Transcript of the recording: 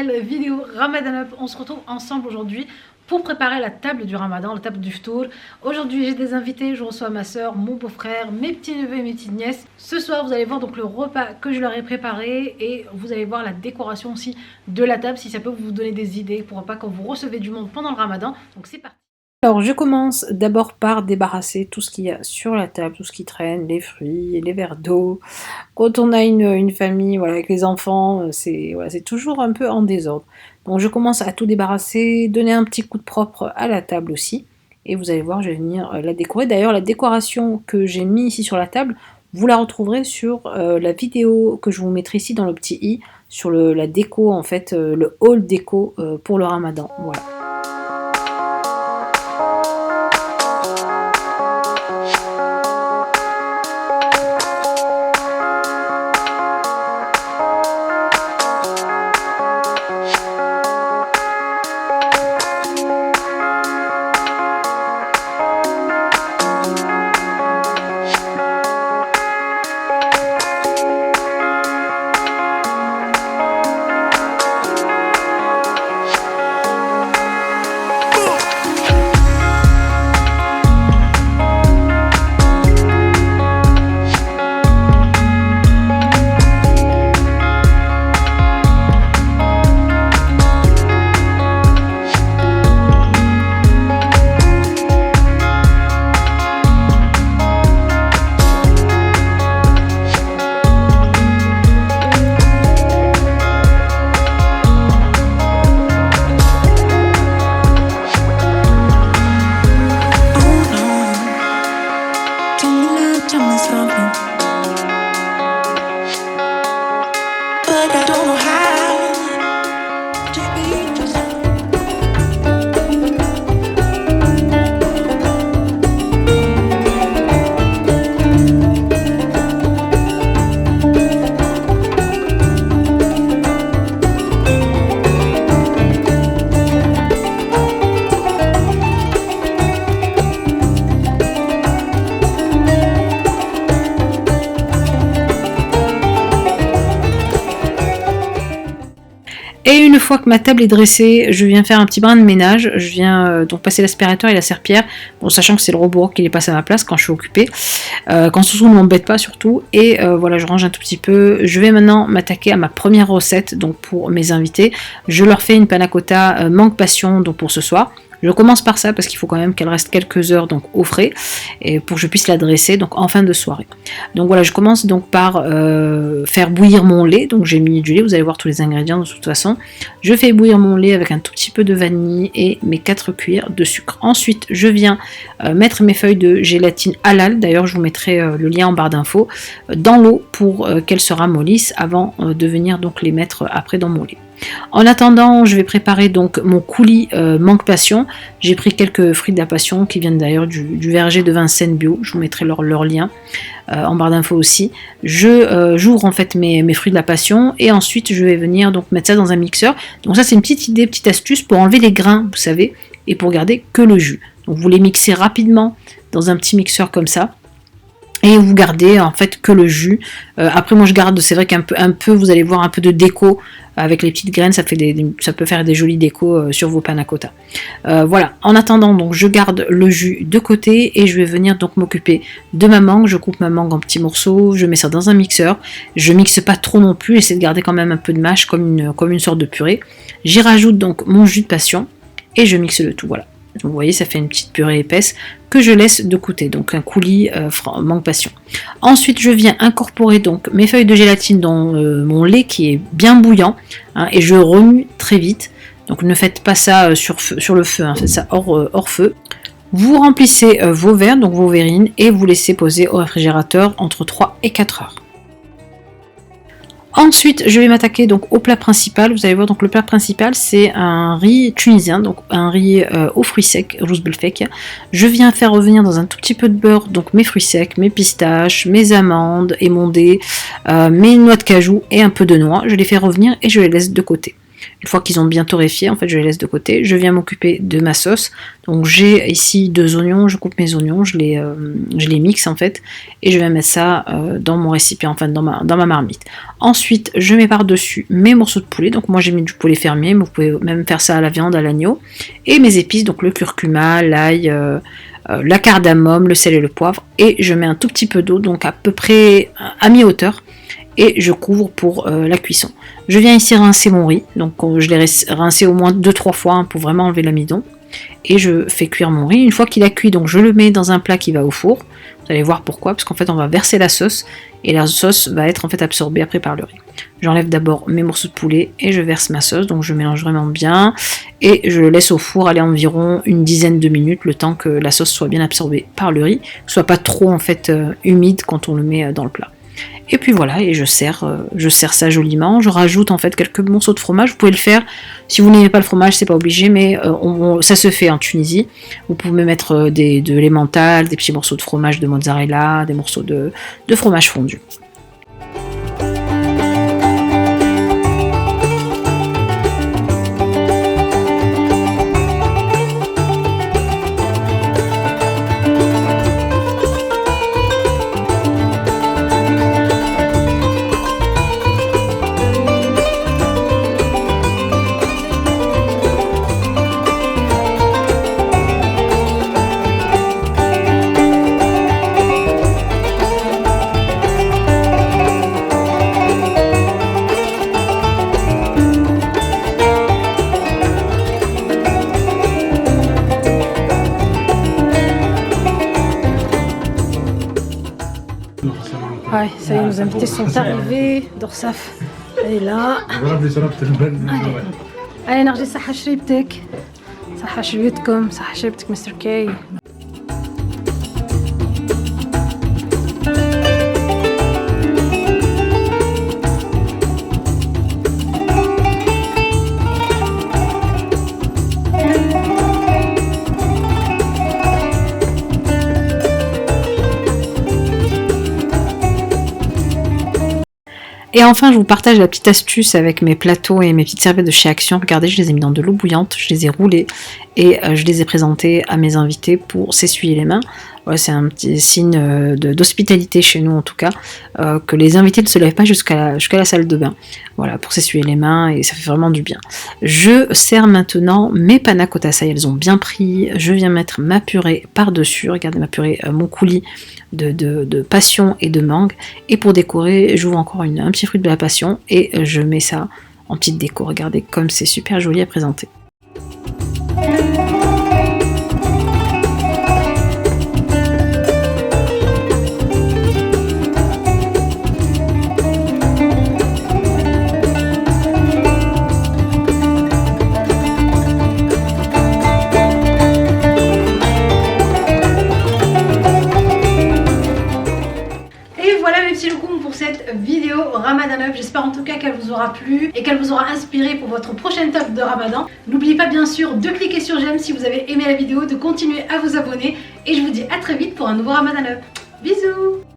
nouvelle vidéo Ramadan Up. On se retrouve ensemble aujourd'hui pour préparer la table du Ramadan, la table du Ftour. Aujourd'hui j'ai des invités, je reçois ma soeur, mon beau-frère, mes petits-neveux et mes petites-nièces. Ce soir vous allez voir donc le repas que je leur ai préparé et vous allez voir la décoration aussi de la table, si ça peut vous donner des idées pour pas quand vous recevez du monde pendant le Ramadan. Donc c'est parti. Alors je commence d'abord par débarrasser tout ce qu'il y a sur la table, tout ce qui traîne, les fruits, les verres d'eau. Quand on a une famille voilà, avec les enfants, c'est toujours un peu en désordre. Donc je commence à tout débarrasser, donner un petit coup de propre à la table aussi. Et vous allez voir, je vais venir la décorer. D'ailleurs la décoration que j'ai mis ici sur la table, vous la retrouverez sur la vidéo que je vous mettrai ici dans le petit i, sur la déco en fait, le haul déco pour le Ramadan. Voilà. Et une fois que ma table est dressée, je viens faire un petit brin de ménage. Je viens donc passer l'aspirateur et la serpillière, bon, sachant que c'est le robot qui les passe à ma place quand je suis occupée. Quand Soussou ne m'embête pas surtout. Et voilà, je range un tout petit peu. Je vais maintenant m'attaquer à ma première recette donc pour mes invités. Je leur fais une panna cotta mangue passion donc pour ce soir. Je commence par ça parce qu'il faut quand même qu'elle reste quelques heures donc au frais et pour que je puisse la dresser donc en fin de soirée. Donc voilà, je commence donc par faire bouillir mon lait. Donc j'ai mis du lait, vous allez voir tous les ingrédients de toute façon. Je fais bouillir mon lait avec un tout petit peu de vanille et mes 4 cuillères de sucre. Ensuite, je viens mettre mes feuilles de gélatine halal. D'ailleurs, je vous mettrai le lien en barre d'infos dans l'eau pour qu'elles se ramollissent avant de venir donc les mettre après dans mon lait. En attendant, je vais préparer donc mon coulis mangue passion. J'ai pris quelques fruits de la passion qui viennent d'ailleurs du verger de Vincennes bio. Je vous mettrai leur lien en barre d'infos aussi. J'ouvre en fait mes fruits de la passion et ensuite je vais venir donc mettre ça dans un mixeur. Donc ça c'est une petite idée, petite astuce pour enlever les grains, vous savez, et pour garder que le jus. Donc vous les mixez rapidement dans un petit mixeur comme ça. Et vous gardez en fait que le jus. Après moi je garde, c'est vrai qu'un peu, vous allez voir un peu de déco avec les petites graines, ça peut faire des jolies décos sur vos panna cotta. Voilà, en attendant donc je garde le jus de côté et je vais venir donc m'occuper de ma mangue. Je coupe ma mangue en petits morceaux, je mets ça dans un mixeur. Je mixe pas trop non plus, j'essaie de garder quand même un peu de mâche comme une sorte de purée. J'y rajoute donc mon jus de passion et je mixe le tout, voilà. Donc, vous voyez, ça fait une petite purée épaisse que je laisse de côté, donc un coulis mangue passion. Ensuite, je viens incorporer donc mes feuilles de gélatine dans mon lait qui est bien bouillant, hein, et je remue très vite. Donc ne faites pas ça sur le feu, hein, faites ça hors feu. Vous remplissez vos verres, donc vos verrines, et vous laissez poser au réfrigérateur entre 3 et 4 heures. Ensuite, je vais m'attaquer donc au plat principal. Vous allez voir, donc le plat principal, c'est un riz tunisien, donc un riz aux fruits secs, rose belfek. Je viens faire revenir dans un tout petit peu de beurre donc mes fruits secs, mes pistaches, mes amandes émondées, mes noix de cajou et un peu de noix. Je les fais revenir et je les laisse de côté. Une fois qu'ils ont bien torréfié, en fait, je les laisse de côté. Je viens m'occuper de ma sauce. Donc j'ai ici 2 oignons, je coupe mes oignons, je les mixe en fait, et je vais mettre ça dans mon récipient, enfin dans ma marmite. Ensuite, je mets par-dessus mes morceaux de poulet. Donc moi j'ai mis du poulet fermier, mais vous pouvez même faire ça à la viande, à l'agneau. Et mes épices, donc le curcuma, l'ail, la cardamome, le sel et le poivre. Et je mets un tout petit peu d'eau, donc à peu près à mi-hauteur. Et je couvre pour la cuisson. Je viens ici rincer mon riz, donc je l'ai rincé au moins 2-3 fois hein, pour vraiment enlever l'amidon. Et je fais cuire mon riz. Une fois qu'il a cuit, donc je le mets dans un plat qui va au four. Vous allez voir pourquoi, parce qu'en fait on va verser la sauce et la sauce va être en fait absorbée après par le riz. J'enlève d'abord mes morceaux de poulet et je verse ma sauce, donc je mélange vraiment bien et je le laisse au four aller environ une dizaine de minutes, le temps que la sauce soit bien absorbée par le riz, que ce soit pas trop en fait humide quand on le met dans le plat. Et puis voilà, et je sers ça joliment. Je rajoute en fait quelques morceaux de fromage. Vous pouvez le faire, si vous n'aimez pas le fromage, c'est pas obligé, mais ça se fait en Tunisie. Vous pouvez mettre de l'emmental, des petits morceaux de fromage de mozzarella, des morceaux de fromage fondu. Ouais, ça y est, nos invités sont arrivés. Dorsaf, elle est là. Allez, Narji, صحة شريبتك. صحة شريبتكم، صحة شريبتك مستر كي. Et enfin, je vous partage la petite astuce avec mes plateaux et mes petites serviettes de chez Action. Regardez, je les ai mis dans de l'eau bouillante, je les ai roulés et je les ai présentés à mes invités pour s'essuyer les mains. Ouais, c'est un petit signe d'hospitalité chez nous en tout cas, que les invités ne se lèvent pas jusqu'à la salle de bain. Voilà, pour s'essuyer les mains et ça fait vraiment du bien. Je sers maintenant mes panna cotta, ça y est, elles ont bien pris. Je viens mettre ma purée par-dessus. Regardez ma purée, mon coulis de passion et de mangue. Et pour décorer, j'ouvre encore un petit fruit de la passion et je mets ça en petite déco. Regardez comme c'est super joli à présenter. Vidéo Ramadan Up, j'espère en tout cas qu'elle vous aura plu et qu'elle vous aura inspiré pour votre prochaine top de Ramadan. N'oubliez pas bien sûr de cliquer sur j'aime si vous avez aimé la vidéo, de continuer à vous abonner et je vous dis à très vite pour un nouveau Ramadan Up. Bisous.